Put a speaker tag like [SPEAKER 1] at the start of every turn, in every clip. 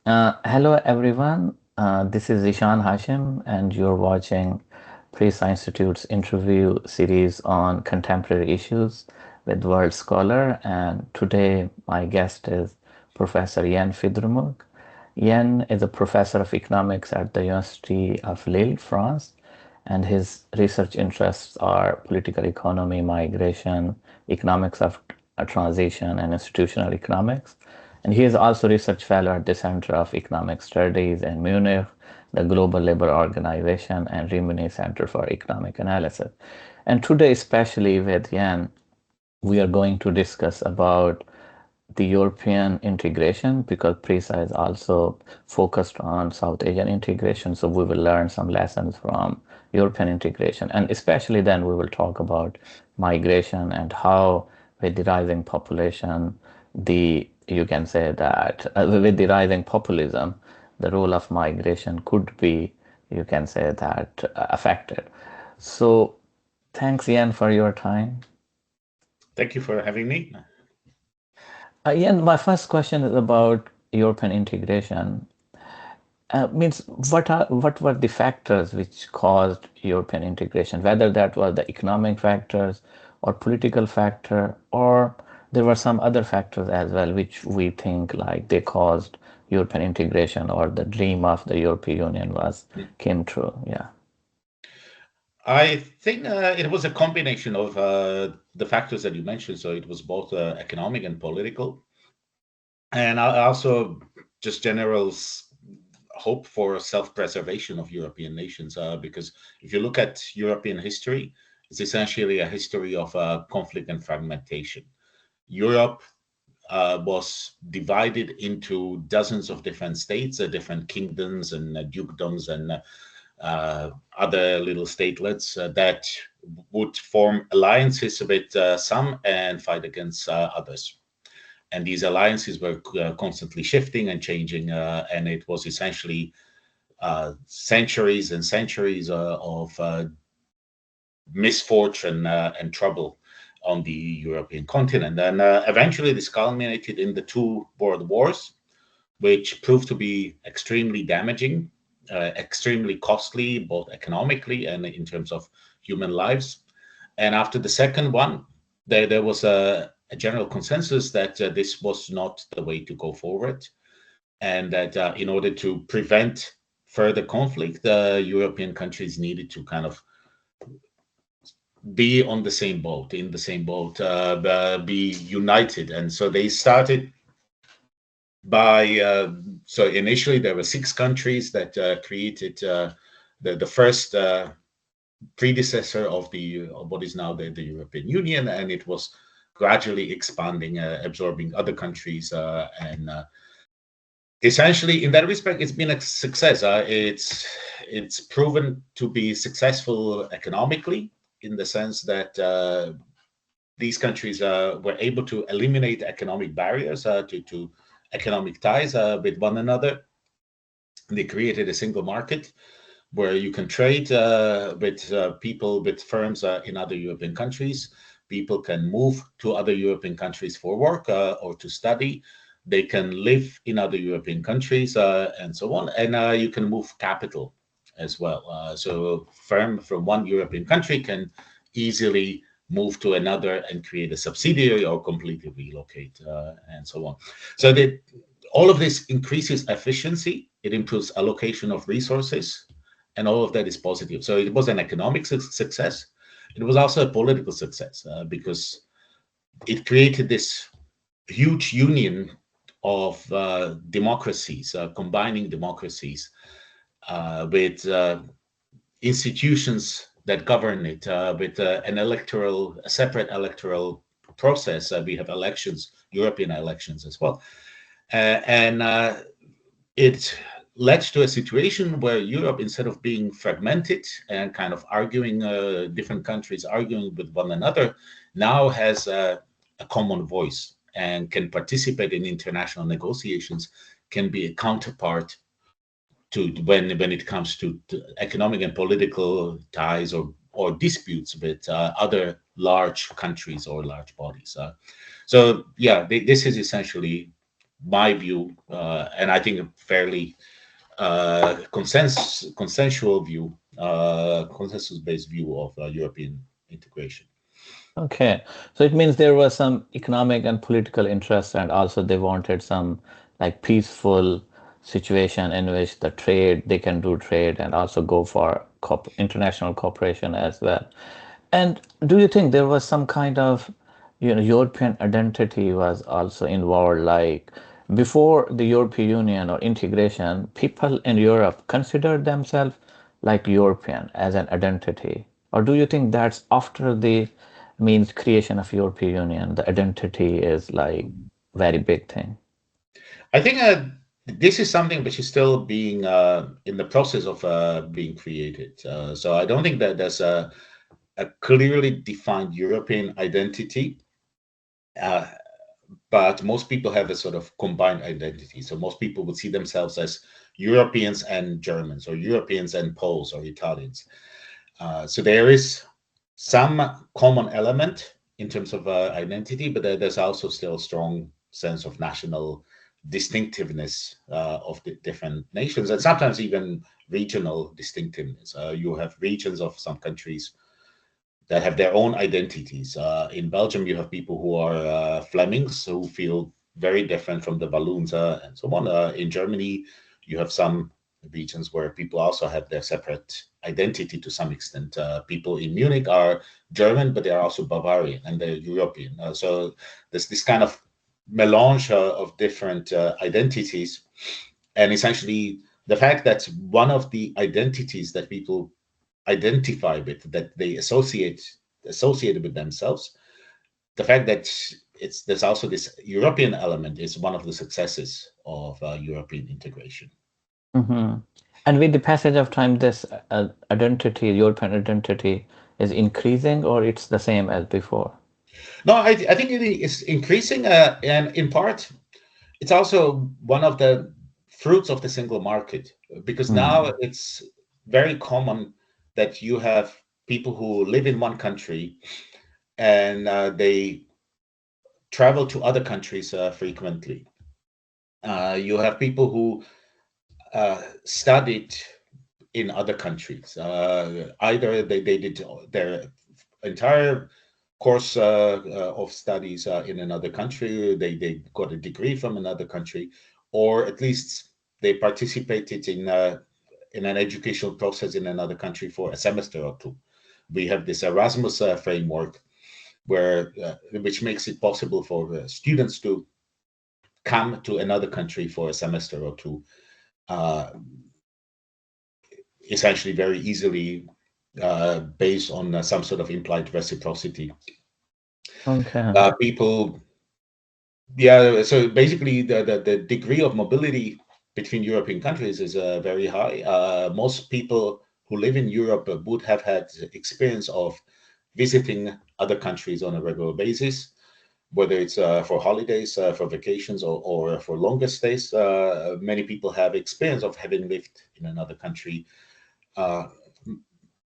[SPEAKER 1] Hello everyone. This is Ishan Hashim, and you're watching PRISA Institute's interview series on contemporary issues with world scholar. And today, my guest is Professor Jan Fidrmuc. Jan is a professor of economics at the University of Lille, France, and his research interests are political economy, migration, economics of transition, and institutional economics. And he is also research fellow at the Center of Economic Studies in Munich, the Global Labor Organization, and Rimini Centre for Economic Analysis. And today, especially with Jan, we are going to discuss about the European integration because PRISA is also focused on South Asian integration. So we will learn some lessons from European integration. And especially then we will talk about migration and how with the rising population, you can say that with the rising populism, the role of migration could be, you can say that, affected. So thanks, Ian, for your time.
[SPEAKER 2] Thank you for having me.
[SPEAKER 1] Ian, my first question is about European integration. Means what were the factors which caused European integration? Whether that was the economic factors or political factor, or there were some other factors as well, which we think like they caused European integration or the dream of the European Union was came true. Yeah.
[SPEAKER 2] I think it was a combination of the factors that you mentioned. So it was both economic and political, and also just general hope for self-preservation of European nations. Because if you look at European history, it's essentially a history of conflict and fragmentation. Europe was divided into dozens of different states, different kingdoms and dukedoms and other little statelets that would form alliances with some and fight against others. And these alliances were constantly shifting and changing, and it was essentially centuries and centuries of misfortune and trouble on the European continent. And eventually, this culminated in the two world wars, which proved to be extremely damaging, extremely costly, both economically and in terms of human lives. And after the second one, there was a general consensus that this was not the way to go forward, and that in order to prevent further conflict, the European countries needed to kind of be on the same boat, in the same boat, be united. And so they started by so initially there were six countries that created the first predecessor of what is now the European Union, and it was gradually expanding, absorbing other countries, and essentially in that respect it's been a success. It's proven to be successful economically, in the sense that these countries were able to eliminate economic barriers to economic ties with one another. They created a single market where you can trade with people, with firms in other European countries. People can move to other European countries for work or to study. They can live in other European countries and so on. And you can move capital as well. So firm from one European country can easily move to another and create a subsidiary or completely relocate and so on. So that all of this increases efficiency, it improves allocation of resources, and all of that is positive. So it was an economic success. It was also a political success because it created this huge union of democracies, combining democracies with institutions that govern it, with a separate electoral process. We have elections, European elections as well, and it led to a situation where Europe, instead of being fragmented and kind of arguing, different countries arguing with one another, now has a common voice and can participate in international negotiations, can be a counterpart to when it comes to economic and political ties or disputes with other large countries or large bodies. So yeah, this is essentially my view, and I think a fairly consensual view, consensus-based view of European integration.
[SPEAKER 1] Okay, so it means there was some economic and political interest, and also they wanted some like peaceful situation in which the trade they can do trade and also go for international cooperation as well. And do you think there was some kind of, European identity was also involved? Like before the European Union or integration, people in Europe considered themselves like European as an identity, or do you think that's after the means creation of European Union, the identity is like very big thing?
[SPEAKER 2] I think this is something which is still being in the process of being created. So I don't think that there's a clearly defined European identity, but most people have a sort of combined identity. So most people would see themselves as Europeans and Germans, or Europeans and Poles or Italians. So there is some common element in terms of identity, but there's also still a strong sense of national distinctiveness of the different nations, and sometimes even regional distinctiveness. You have regions of some countries that have their own identities. In Belgium, you have people who are Flemings who feel very different from the Walloons and so on. In Germany, you have some regions where people also have their separate identity to some extent. People in Munich are German, but they are also Bavarian and they're European. So there's this kind of melange of different identities. And essentially, the fact that one of the identities that people identify with, that they associated with themselves, the fact that there's also this European element is one of the successes of European integration.
[SPEAKER 1] Hmm. And with the passage of time, this identity, European identity, is increasing, or it's the same as before?
[SPEAKER 2] No, I think it is increasing, and in part, it's also one of the fruits of the single market, because now
[SPEAKER 1] Mm.
[SPEAKER 2] it's very common that you have people who live in one country and they travel to other countries frequently. You have people who studied in other countries. Either they did their entire course of studies in another country, they got a degree from another country, or at least they participated in an educational process in another country for a semester or two. We have this Erasmus framework which makes it possible for students to come to another country for a semester or two, uh, essentially very easily, based on some sort of implied reciprocity.
[SPEAKER 1] Okay.
[SPEAKER 2] People, yeah. So basically, the degree of mobility between European countries is very high. Most people who live in Europe would have had experience of visiting other countries on a regular basis, whether it's for holidays, for vacations, or for longer stays. Many people have experience of having lived in another country. Uh,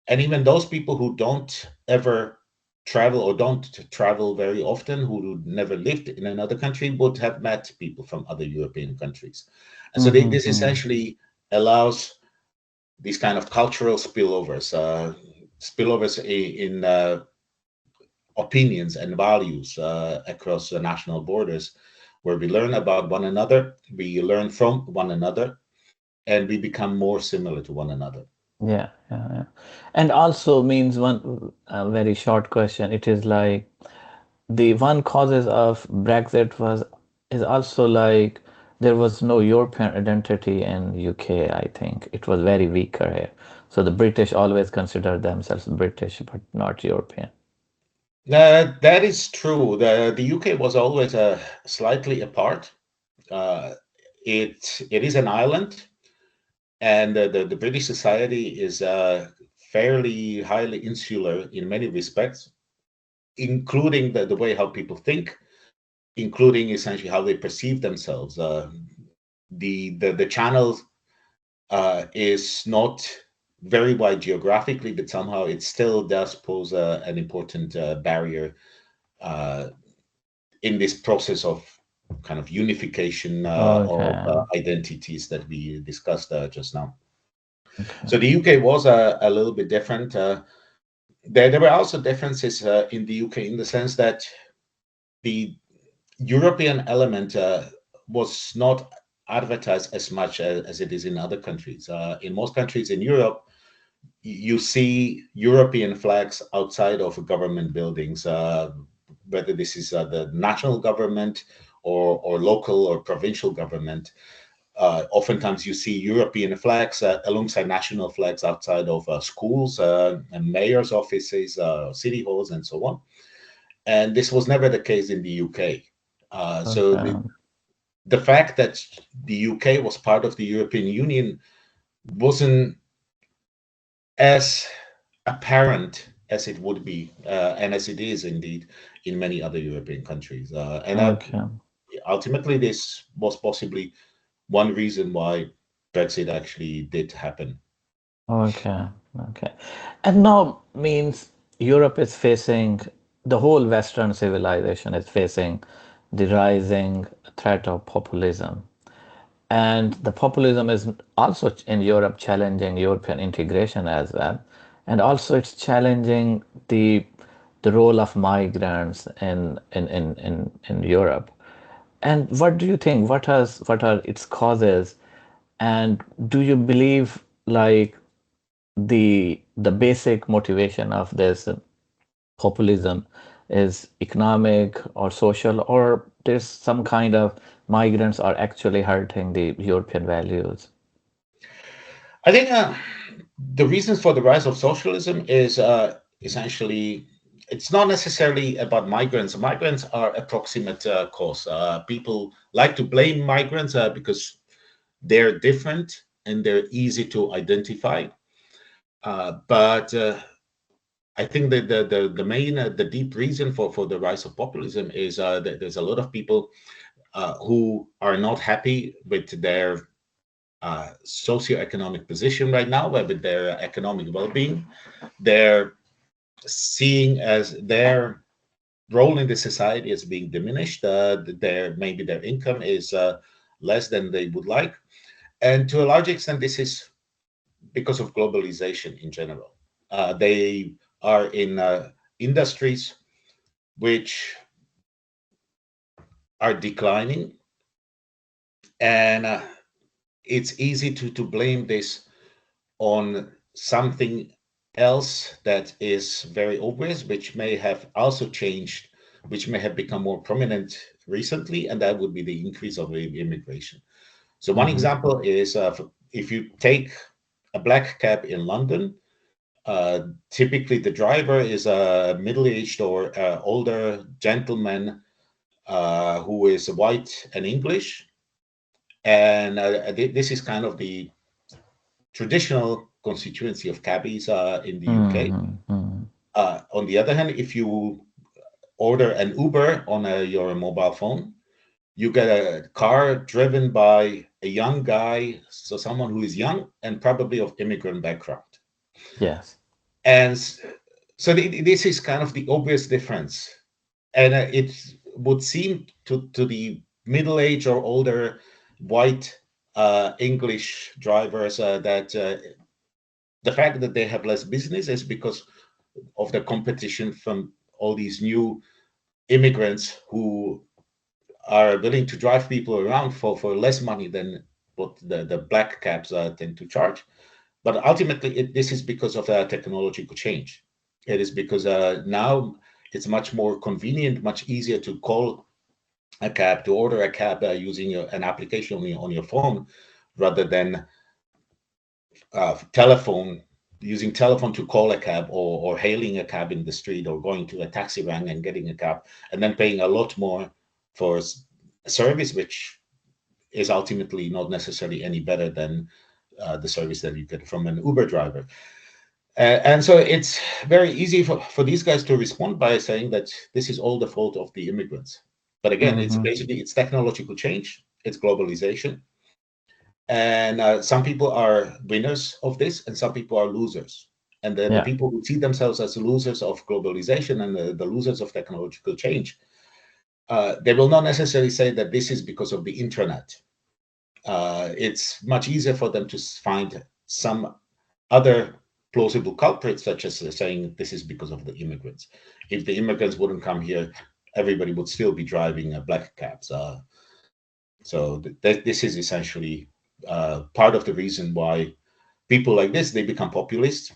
[SPEAKER 2] and even those people who don't ever travel or don't travel very often, who never lived in another country, would have met people from other European countries. And so this
[SPEAKER 1] Mm-hmm.
[SPEAKER 2] essentially allows these kind of cultural spillovers in opinions and values across the national borders, where we learn about one another, we learn from one another, and we become more similar to one another.
[SPEAKER 1] Yeah, yeah, yeah. And also means one very short question. It is like the one causes of Brexit was is also like there was no European identity in UK, I think. It was very weaker here. So the British always consider themselves British, but not European.
[SPEAKER 2] That is true. The UK was always slightly apart. Uh, it is an island, and the British society is fairly highly insular in many respects, including the way how people think, including essentially how they perceive themselves. The channel is not very wide geographically, but somehow it still does pose an important barrier uh, in this process of kind of unification of
[SPEAKER 1] Okay.
[SPEAKER 2] identities that we discussed just now.
[SPEAKER 1] Okay.
[SPEAKER 2] So the UK was a little bit different. There were also differences in the UK in the sense that the European element was not advertised as much as it is in other countries. In most countries in Europe, you see European flags outside of government buildings, whether this is the national government or local or provincial government. Oftentimes you see European flags alongside national flags outside of schools and mayor's offices, city halls, and so on. And this was never the case in the UK. So
[SPEAKER 1] Okay.
[SPEAKER 2] the fact that the UK was part of the European Union wasn't as apparent as it would be, and as it is indeed in many other European countries.
[SPEAKER 1] Okay.
[SPEAKER 2] Ultimately, this was possibly one reason why Brexit actually did happen.
[SPEAKER 1] Okay. Okay. And now means Europe is facing, the whole Western civilization is facing the rising threat of populism. And the populism is also in Europe challenging European integration as well. And also it's challenging the role of migrants in Europe. And what do you think? What are its causes? And do you believe like the basic motivation of this populism is economic or social, or there's some kind of migrants are actually hurting the European values?
[SPEAKER 2] I think the reasons for the rise of socialism is essentially it's not necessarily about migrants. Migrants are approximate cause. People like to blame migrants because they're different and they're easy to identify. But I think that the main the deep reason for the rise of populism is that there's a lot of people who are not happy with their socioeconomic position right now, with their economic well-being. They're seeing as their role in the society is being diminished. Maybe their income is less than they would like, and to a large extent, this is because of globalization in general. They are in industries which are declining, and it's easy to blame this on something else that is very obvious, which may have also changed, which may have become more prominent recently, and that would be the increase of immigration. So one
[SPEAKER 1] Mm-hmm.
[SPEAKER 2] example is if you take a black cab in London, typically the driver is a middle-aged or older gentleman who is white and English. And this is kind of the traditional constituency of cabbies in the UK.
[SPEAKER 1] Mm-hmm.
[SPEAKER 2] On the other hand, if you order an Uber on your mobile phone, you get a car driven by a young guy, so someone who is young and probably of immigrant background.
[SPEAKER 1] Yes.
[SPEAKER 2] And so this is kind of the obvious difference. And it would seem to the middle-aged or older white English drivers that the fact that they have less business is because of the competition from all these new immigrants who are willing to drive people around for less money than what the black cabs tend to charge. But ultimately, this is because of technological change. It is because now it's much more convenient, much easier to call a cab, to order a cab using an application on your phone rather than using telephone to call a cab or hailing a cab in the street or going to a taxi rank and getting a cab and then paying a lot more for a service which is ultimately not necessarily any better than the service that you get from an Uber driver. And so it's very easy for these guys to respond by saying that this is all the fault of the immigrants. But again, it's
[SPEAKER 1] Mm-hmm.
[SPEAKER 2] basically it's technological change, it's globalization, and some people are winners of this, and some people are losers. And the
[SPEAKER 1] Yeah.
[SPEAKER 2] people who see themselves as the losers of globalization and the losers of technological change they will not necessarily say that this is because of the internet. It's much easier for them to find some other plausible culprits, such as saying this is because of the immigrants. If the immigrants wouldn't come here, everybody would still be driving black cabs. So this is essentially part of the reason why people like this, they become populists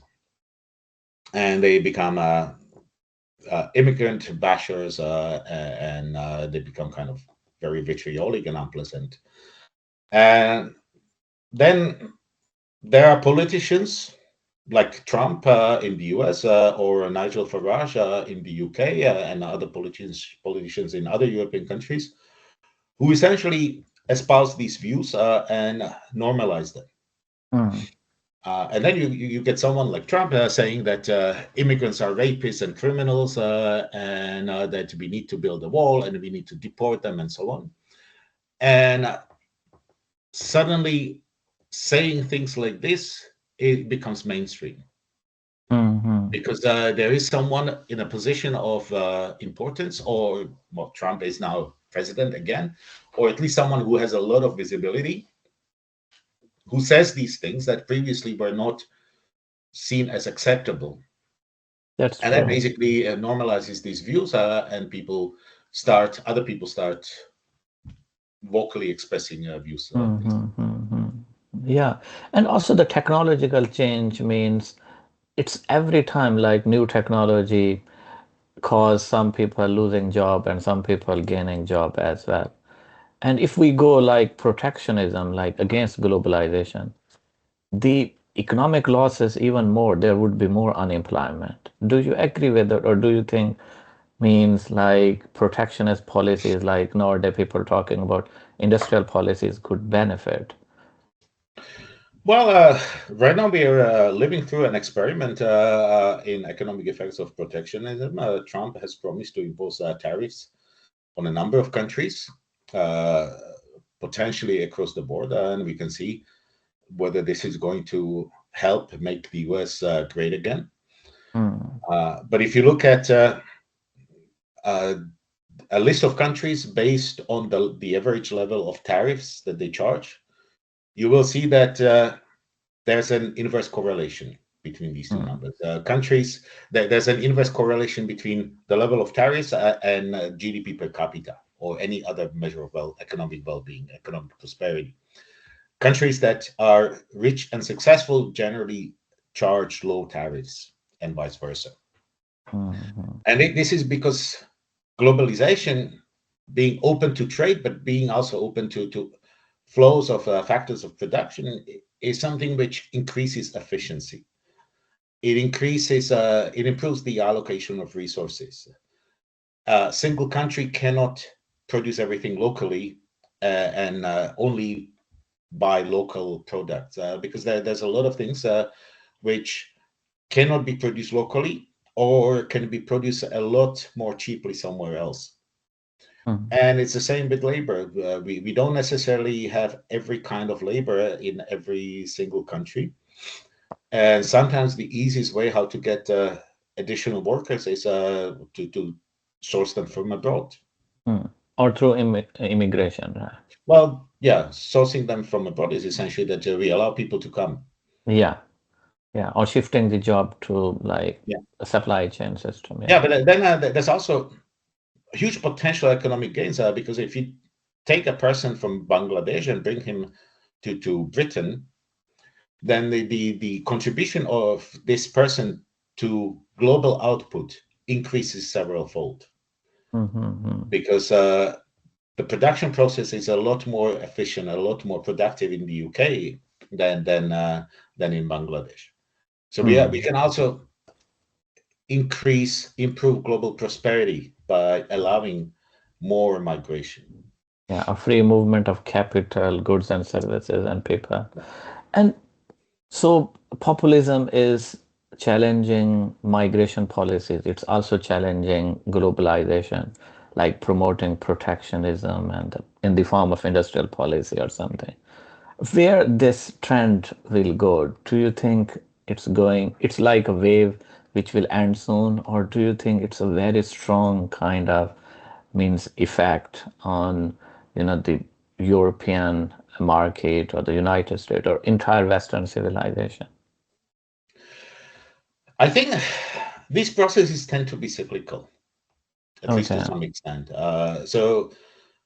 [SPEAKER 2] and they become immigrant bashers, and they become kind of very vitriolic and unpleasant. And then there are politicians like Trump in the US, or Nigel Farage in the UK, and other politicians in other European countries, who essentially espouse these views and normalize them.
[SPEAKER 1] Mm.
[SPEAKER 2] And then you get someone like Trump saying that immigrants are rapists and criminals, and that we need to build a wall and we need to deport them and so on. And suddenly saying things like this, it becomes mainstream.
[SPEAKER 1] Mm-hmm.
[SPEAKER 2] Because there is someone in a position of importance, or well, Trump is now president again, or at least someone who has a lot of visibility, who says these things that previously were not seen as acceptable.
[SPEAKER 1] That's
[SPEAKER 2] And that
[SPEAKER 1] true.
[SPEAKER 2] basically normalizes these views, and other people start vocally expressing views like this.
[SPEAKER 1] Mm-hmm. Yeah. And also the technological change means it's every time like new technology cause some people losing job and some people gaining job as well. And if we go like protectionism, like against globalization, the economic losses even more, there would be more unemployment. Do you agree with that, or do you think means like protectionist policies, like nowadays people talking about industrial policies could benefit?
[SPEAKER 2] Well, right now we are living through an experiment in economic effects of protectionism. Trump has promised to impose tariffs on a number of countries, uh, potentially across the board, and we can see whether this is going to help make the US great again.
[SPEAKER 1] Mm,
[SPEAKER 2] But if you look at uh, a list of countries based on the average level of tariffs that they charge, you will see that there's an inverse correlation between these two
[SPEAKER 1] mm,
[SPEAKER 2] numbers. There's an inverse correlation between the level of tariffs and GDP per capita, or any other measure of economic well-being, economic prosperity. Countries that are rich and successful generally charge low tariffs, and vice versa.
[SPEAKER 1] mm,
[SPEAKER 2] And this is because globalization, being open to trade, but being also open to flows of factors of production, is something which increases efficiency. It improves the allocation of resources. A single country cannot produce everything locally and only buy local products, because there's a lot of things which cannot be produced locally, or can be produced a lot more cheaply somewhere else.
[SPEAKER 1] mm.
[SPEAKER 2] And it's the same with labor. We don't necessarily have every kind of labor in every single country. And sometimes the easiest way how to get additional workers is to source them from abroad.
[SPEAKER 1] Mm. Or through immigration, right?
[SPEAKER 2] Well, yeah, sourcing them from abroad is essentially that we allow people to come.
[SPEAKER 1] Yeah, yeah. Or shifting the job to like
[SPEAKER 2] Yeah,
[SPEAKER 1] a supply chain system.
[SPEAKER 2] yeah,
[SPEAKER 1] Yeah.
[SPEAKER 2] but then there's also huge potential economic gains, because if you take a person from Bangladesh and bring him to Britain, then the contribution of this person to global output increases several fold,
[SPEAKER 1] Mm-hmm.
[SPEAKER 2] because the production process is a lot more efficient, a lot more productive in the UK than in Bangladesh. So we
[SPEAKER 1] Mm.
[SPEAKER 2] can also improve global prosperity by allowing more migration.
[SPEAKER 1] Yeah, a free movement of capital, goods and services and people. And so populism is challenging migration policies. It's also challenging globalization, like promoting protectionism and in the form of industrial policy or something. Where this trend will go, do you think it's like a wave which will end soon, or do you think it's a very strong kind of means effect on, the European market or the United States or entire Western civilization?
[SPEAKER 2] I think these processes tend to be cyclical, at least to
[SPEAKER 1] Okay.
[SPEAKER 2] some extent. So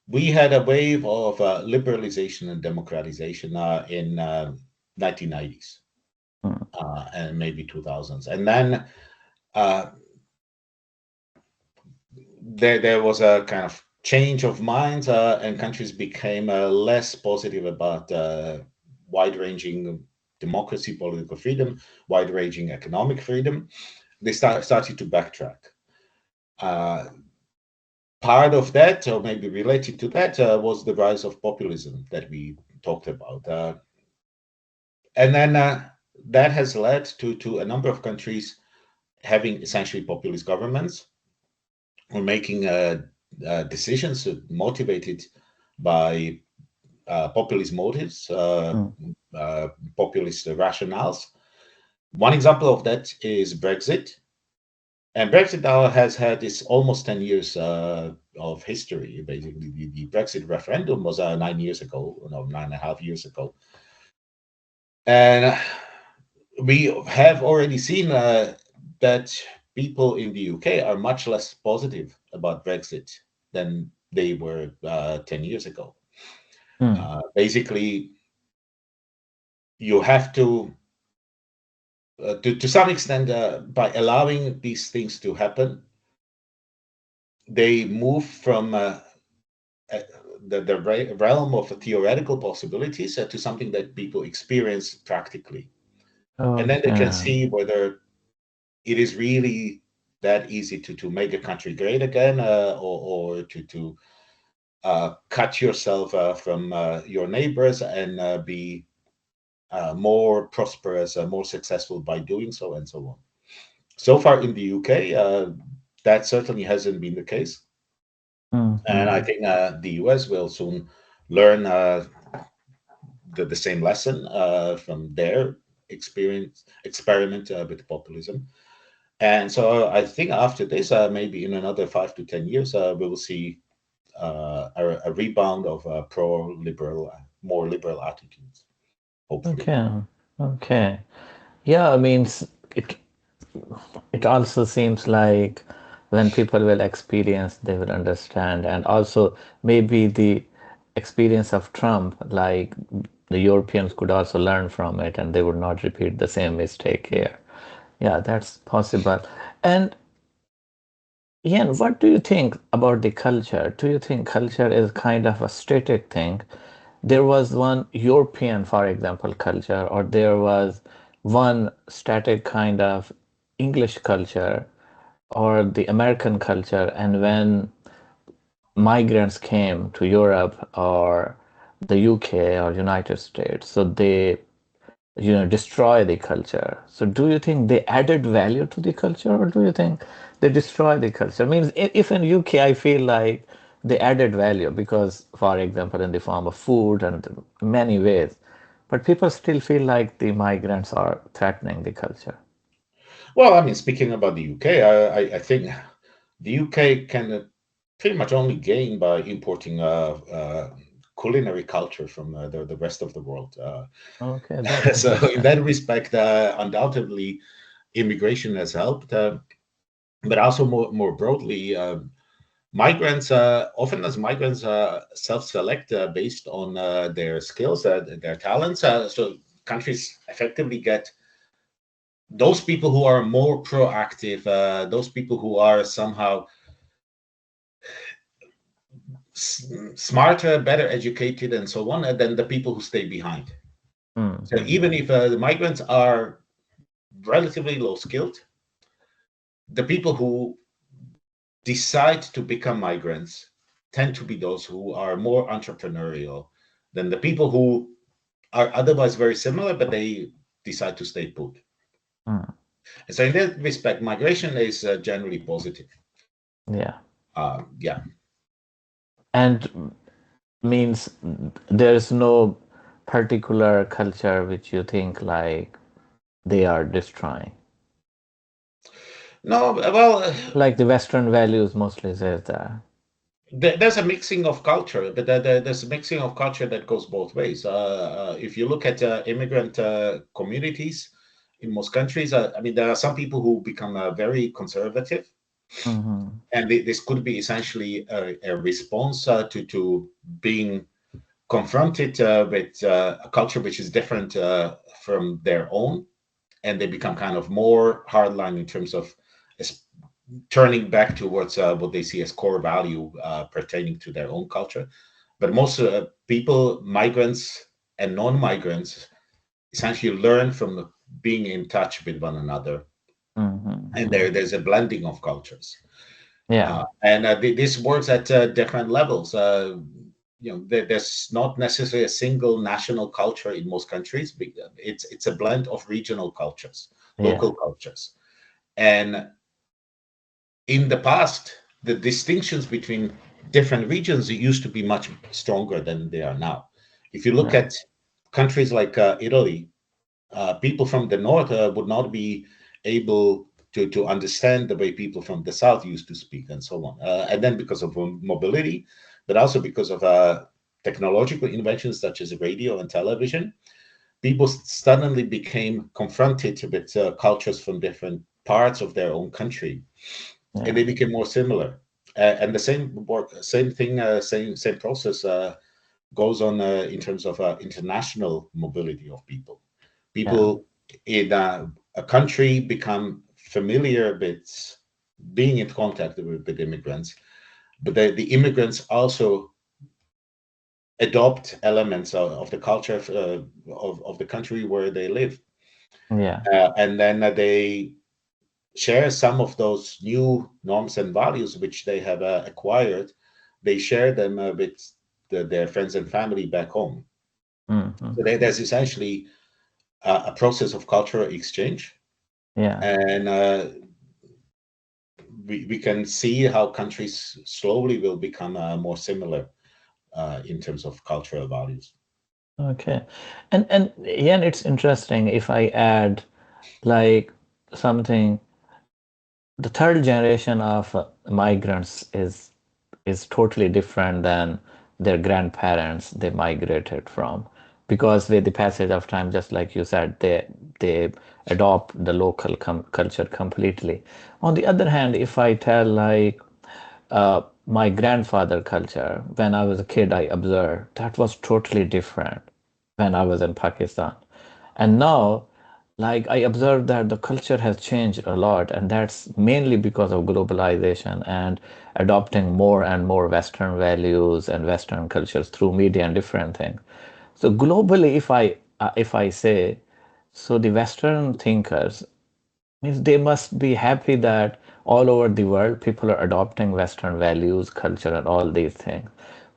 [SPEAKER 2] we had a wave of liberalization and democratization in 1990s
[SPEAKER 1] Mm.
[SPEAKER 2] and maybe 2000s, and then uh, there was a kind of change of minds, and countries became less positive about wide-ranging democracy, political freedom, wide-ranging economic freedom. They started to backtrack. Uh, Part of that, or maybe related to that, was the rise of populism that we talked about. And then that has led to a number of countries having essentially populist governments or making decisions motivated by populist motives,
[SPEAKER 1] Mm.
[SPEAKER 2] populist rationales. One example of that is Brexit. And Brexit now has had its almost 10 years of history. Basically, the Brexit referendum was 9 years ago, no, 9.5 years ago. And we have already seen that people in the UK are much less positive about Brexit than they were 10 years ago.
[SPEAKER 1] Mm.
[SPEAKER 2] Basically, you have to some extent, by allowing these things to happen, they move from uh, the realm of theoretical possibilities to something that people experience practically. And then they can
[SPEAKER 1] Okay.
[SPEAKER 2] see whether it is really that easy to make a country great again, or to cut yourself from your neighbors and be more prosperous, more successful by doing so, and so on. So far in the UK, that certainly hasn't been the case. And I
[SPEAKER 1] Mm-hmm.
[SPEAKER 2] think the US will soon learn the same lesson from their experiment with populism. And so I think after this, maybe in another 5 to 10 years, we will see a rebound of pro-liberal, more liberal attitudes, hopefully.
[SPEAKER 1] Okay. Okay. Yeah, I mean, it it also seems like when people will experience, they will understand, and also maybe the experience of Trump, like the Europeans could also learn from it, and they would not repeat the same mistake here. Yeah, that's possible. And Ian, what do you think about the culture? Do you think culture is kind of a static thing? There was one European, for example, culture, or there was one static kind of English culture or the American culture, and when migrants came to Europe or the UK or United States, so they destroy the culture. So do you think they added value to the culture, or do you think they destroy the culture? Means if in UK I feel like they added value because, for example, in the form of food and many ways, but people still feel like the migrants are threatening the culture.
[SPEAKER 2] Well, I mean, speaking about the UK, I think the UK can pretty much only gain by importing culinary culture from the rest of the world.
[SPEAKER 1] Okay, that's
[SPEAKER 2] So, in
[SPEAKER 1] interesting.
[SPEAKER 2] that respect, undoubtedly, immigration has helped. But also more broadly, migrants often as migrants self-select based on their skills, their talents. So countries effectively get those people who are more proactive, those people who are somehow smarter, better educated, and so on, than the people who stay behind. So
[SPEAKER 1] Hmm.
[SPEAKER 2] even if the migrants are relatively low skilled, the people who decide to become migrants tend to be those who are more entrepreneurial than the people who are otherwise very similar, but they decide to stay put.
[SPEAKER 1] Hmm.
[SPEAKER 2] And so, in that respect, migration is generally positive.
[SPEAKER 1] Yeah.
[SPEAKER 2] Yeah.
[SPEAKER 1] And means there's no particular culture which you think like they are destroying.
[SPEAKER 2] No, well,
[SPEAKER 1] Like the Western values mostly says that.
[SPEAKER 2] There's a mixing of culture, but there's a mixing of culture that goes both ways. If you look at immigrant communities in most countries, I mean, there are some people who become very conservative,
[SPEAKER 1] Mm-hmm.
[SPEAKER 2] and this could be essentially a response to being confronted with a culture which is different from their own, and they become kind of more hardline in terms of turning back towards what they see as core value pertaining to their own culture. But most people, migrants and non-migrants, essentially learn from being in touch with one another, and
[SPEAKER 1] Mm-hmm.
[SPEAKER 2] there's a blending of cultures,
[SPEAKER 1] Yeah.
[SPEAKER 2] and this works at different levels. There's not necessarily a single national culture in most countries. It's a blend of regional cultures,
[SPEAKER 1] Yeah.
[SPEAKER 2] local cultures, and in the past, the distinctions between different regions used to be much stronger than they are now. If you look
[SPEAKER 1] Yeah.
[SPEAKER 2] at countries like Italy, people from the north would not be able to understand the way people from the south used to speak, and so on. And then because of mobility, but also because of technological inventions such as radio and television, people suddenly became confronted with cultures from different parts of their own country, and
[SPEAKER 1] Yeah.
[SPEAKER 2] they became more similar. And the same thing, same process goes on in terms of international mobility of people.
[SPEAKER 1] Yeah.
[SPEAKER 2] People in a country become familiar with being in contact with immigrants, but the immigrants also adopt elements of the culture of the country where they live,
[SPEAKER 1] Yeah.
[SPEAKER 2] and then they share some of those new norms and values which they have acquired. They share them with their friends and family back home.
[SPEAKER 1] Mm-hmm.
[SPEAKER 2] So there's essentially a process of cultural exchange,
[SPEAKER 1] Yeah.
[SPEAKER 2] and we can see how countries slowly will become more similar in terms of cultural values.
[SPEAKER 1] Okay. And yeah, and it's interesting if I add like something, the third generation of migrants is totally different than their grandparents they migrated from, because with the passage of time, just like you said, they adopt the local culture completely. On the other hand, if I tell like my grandfather culture, when I was a kid, I observed that was totally different when I was in Pakistan. And now, like I observed that the culture has changed a lot, and that's mainly because of globalization and adopting more and more Western values and Western cultures through media and different things. So globally, if I say, so the Western thinkers means they must be happy that all over the world people are adopting Western values, culture, and all these things.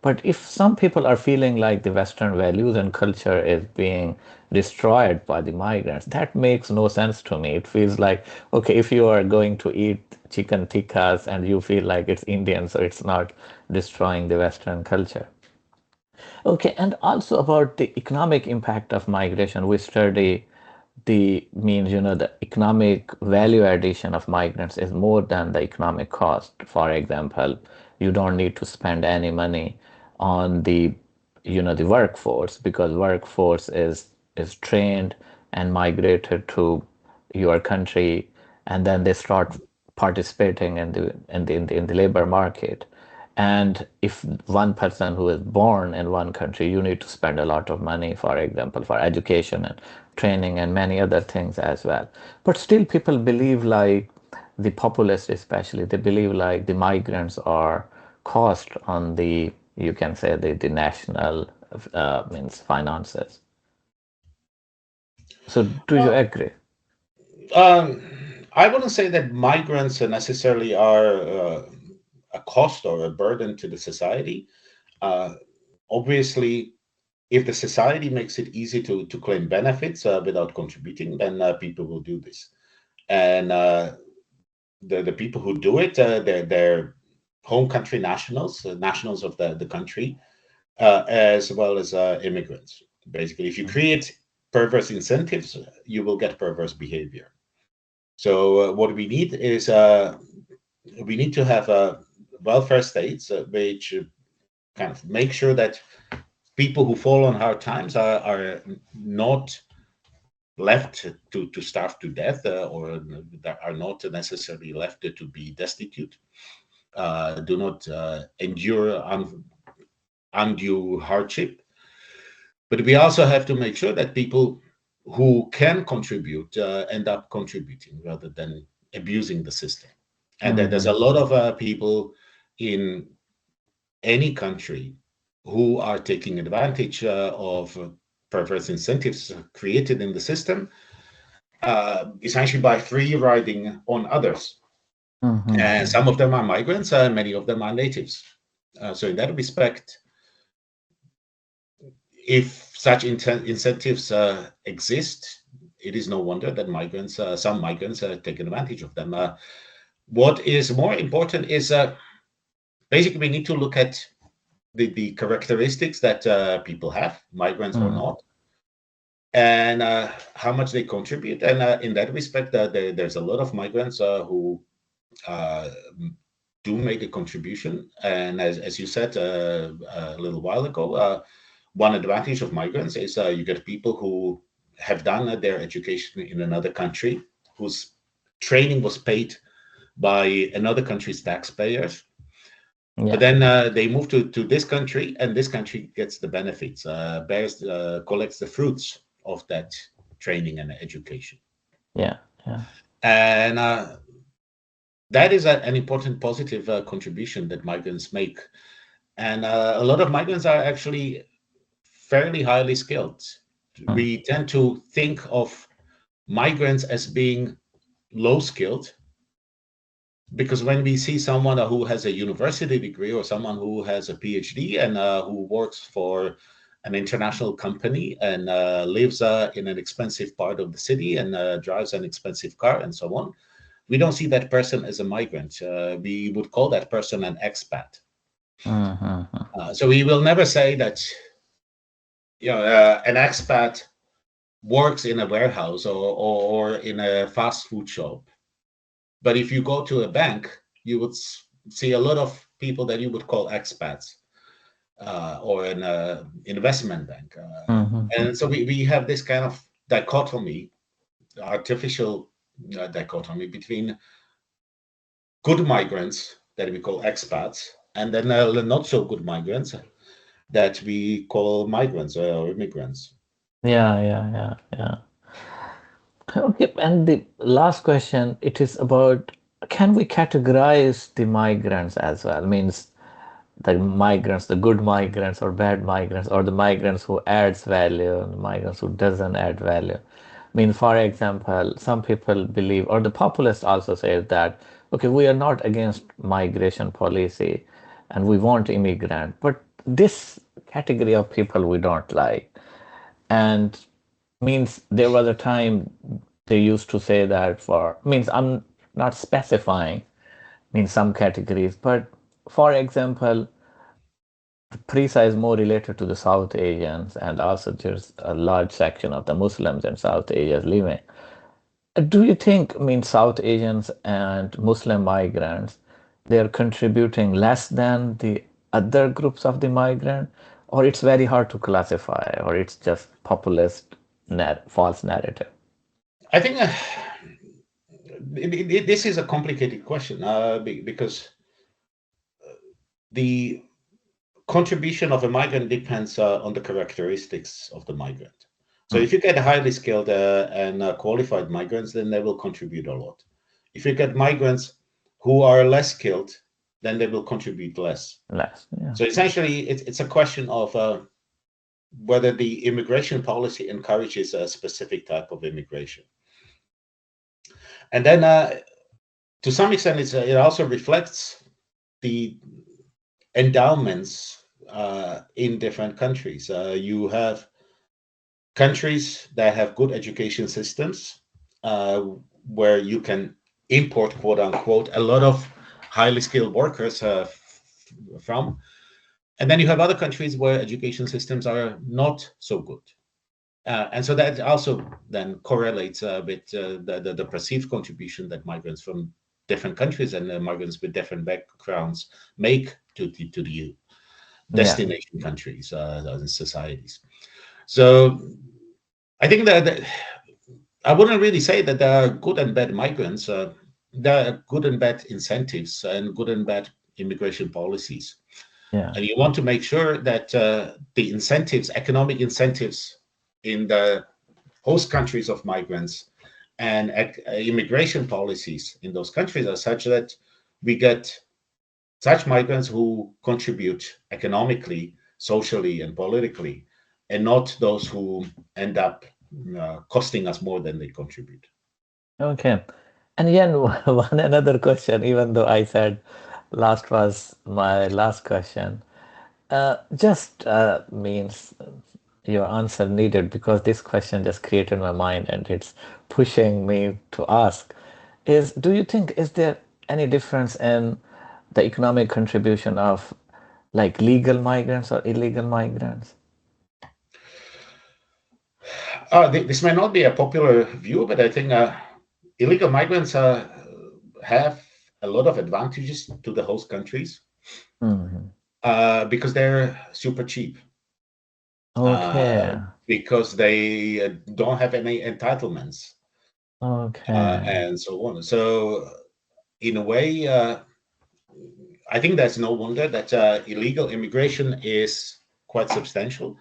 [SPEAKER 1] But if some people are feeling like the Western values and culture is being destroyed by the migrants, that makes no sense to me. It feels like, okay, if you are going to eat chicken tikkas and you feel like it's Indian, so it's not destroying the Western culture. Okay, and also about the economic impact of migration, we study the means, the economic value addition of migrants is more than the economic cost. For example, you don't need to spend any money on the workforce, because workforce is trained and migrated to your country, and then they start participating in the labor market. And if one person who is born in one country, you need to spend a lot of money, for example, for education and training and many other things as well. But still, people believe like the populists, especially, they believe like the migrants are cost on you can say, the national means finances. So, do you
[SPEAKER 2] Well,
[SPEAKER 1] agree?
[SPEAKER 2] um, I wouldn't say that migrants necessarily are a cost or a burden to the society. Uh, Obviously, if the society makes it easy to claim benefits without contributing, then people will do this. And the people who do it, they're home country nationals, nationals of the country, as well as immigrants. Basically, if you create perverse incentives, you will get perverse behavior. So what we need is we need to have welfare states, which kind of make sure that people who fall on hard times are not left to starve to death, or that are not necessarily left to be destitute, do not endure undue hardship. But we also have to make sure that people who can contribute end up contributing rather than abusing the system. And that there's a lot of people in any country who are taking advantage of perverse incentives created in the system, essentially by free riding on others. And some of them are migrants, and many of them are natives. So in that respect, if such incentives exist, it is no wonder that some migrants take advantage of them. What is more important is basically we need to look at the characteristics that people have, migrants or not, and how much they contribute. And in that respect, there's a lot of migrants who do make a contribution. And as you said a little while ago, one advantage of migrants is you get people who have done their education in another country, whose training was paid by another country's taxpayers. Yeah. But then they move to this country, and this country gets the benefits, collects the fruits of that training and education.
[SPEAKER 1] Yeah.
[SPEAKER 2] And that is an important positive contribution that migrants make. And a lot of migrants are actually fairly highly skilled. We tend to think of migrants as being low skilled, because when we see someone who has a university degree or someone who has a PhD and who works for an international company and lives in an expensive part of the city and drives an expensive car and so on, we don't see that person as a migrant. We would call that person an expat. So we will never say that an expat works in a warehouse or in a fast food shop. But if you go to a bank, you would see a lot of people that you would call expats, or an investment bank. And so we have this kind of dichotomy, artificial dichotomy between good migrants that we call expats and then not so good migrants that we call migrants or immigrants.
[SPEAKER 1] Yeah. Okay, and the last question, it is about, can we categorize the migrants as well? Means the migrants, the good migrants or bad migrants, or the migrants who adds value and the migrants who doesn't add value. I mean, for example, some people believe, or the populists also say that, okay, we are not against migration policy and we want immigrant, but this category of people we don't like. And means there was a time they used to say that means I'm not specifying, means some categories, but for example, PRISA is more related to the South Asians, and also there's a large section of the Muslims in South Asia living. Do you think, South Asians and Muslim migrants, they're contributing less than the other groups of the migrant, or it's very hard to classify, or it's just populist false narrative?
[SPEAKER 2] I think this is a complicated question because the contribution of a migrant depends on the characteristics of the migrant. So if you get highly skilled and qualified migrants, then they will contribute a lot. If you get migrants who are less skilled, then they will contribute less. So essentially, it's a question of whether the immigration policy encourages a specific type of immigration. And then to some extent, it also reflects the endowments in different countries. You have countries that have good education systems where you can import, quote unquote, a lot of highly skilled workers from. And then you have other countries where education systems are not so good. And so that also then correlates with the perceived contribution that migrants from different countries and migrants with different backgrounds make to the
[SPEAKER 1] Yeah.
[SPEAKER 2] destination countries and societies. So I think that I wouldn't really say that there are good and bad migrants. There are good and bad incentives and good and bad immigration policies.
[SPEAKER 1] Yeah.
[SPEAKER 2] And you want to make sure that the incentives, economic incentives in the host countries of migrants and immigration policies in those countries are such that we get such migrants who contribute economically, socially, and politically, and not those who end up costing us more than they contribute.
[SPEAKER 1] Okay. And Yen, one another question, even though I said last was my last question, just means your answer needed because this question just created my mind and it's pushing me to ask is do you think is there any difference in the economic contribution of like legal migrants or illegal migrants?
[SPEAKER 2] This may not be a popular view, but I think illegal migrants have a lot of advantages to the host countries
[SPEAKER 1] Mhm.
[SPEAKER 2] because they're super cheap,
[SPEAKER 1] Okay.
[SPEAKER 2] because they don't have any entitlements
[SPEAKER 1] Okay.
[SPEAKER 2] and so on. So, in a way, I think there's no wonder that illegal immigration is quite substantial.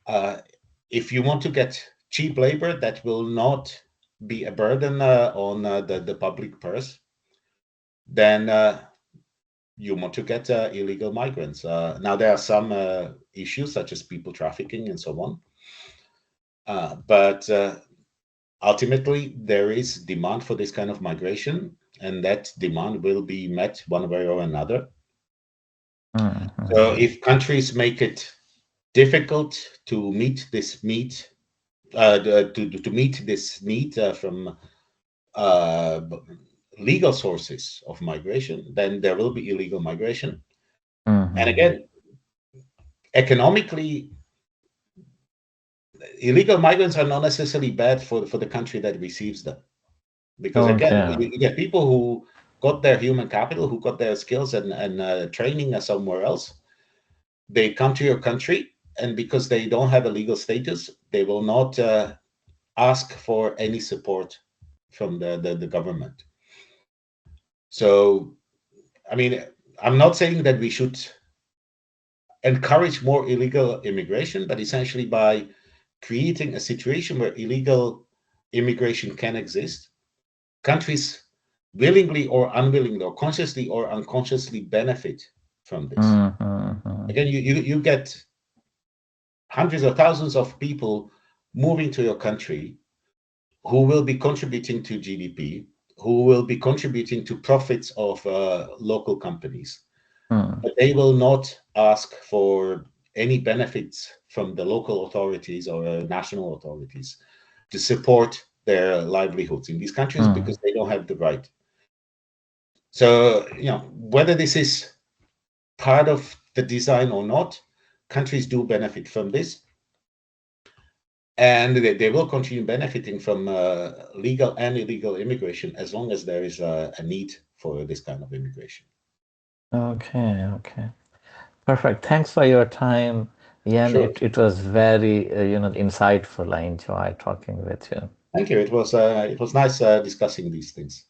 [SPEAKER 2] Uh, if you want to get cheap labor that will not be a burden on the public purse, then you want to get illegal migrants. Now, there are some issues such as people trafficking and so on. But ultimately, there is demand for this kind of migration, and that demand will be met one way or another. So
[SPEAKER 1] Mhm.
[SPEAKER 2] if countries make it difficult to meet this to meet this need from uh, legal sources of migration, then there will be illegal migration. And
[SPEAKER 1] Mhm.
[SPEAKER 2] again, economically, illegal migrants are not necessarily bad for the country that receives them, because again,
[SPEAKER 1] Okay.
[SPEAKER 2] you get people who got their human capital, who got their skills and training somewhere else. They come to your country, and because they don't have a legal status, they will not ask for any support from the government. So, I mean, I'm not saying that we should encourage more illegal immigration, but essentially by creating a situation where illegal immigration can exist, countries willingly or unwillingly, or consciously or unconsciously benefit from this.
[SPEAKER 1] Mhm.
[SPEAKER 2] Again, you get hundreds of thousands of people moving to your country who will be contributing to GDP, who will be contributing to profits of local companies,
[SPEAKER 1] Mhm.
[SPEAKER 2] but they will not ask for any benefits from the local authorities or national authorities to support their livelihoods in these countries
[SPEAKER 1] Mhm.
[SPEAKER 2] because they don't have the right. So, whether this is part of the design or not, countries do benefit from this. And they will continue benefiting from legal and illegal immigration as long as there is a need for this kind of immigration.
[SPEAKER 1] Okay. Okay. Perfect. Thanks for your time, Jan.
[SPEAKER 2] Sure.
[SPEAKER 1] It was very insightful. I enjoyed talking with you.
[SPEAKER 2] Thank you. It was nice discussing these things.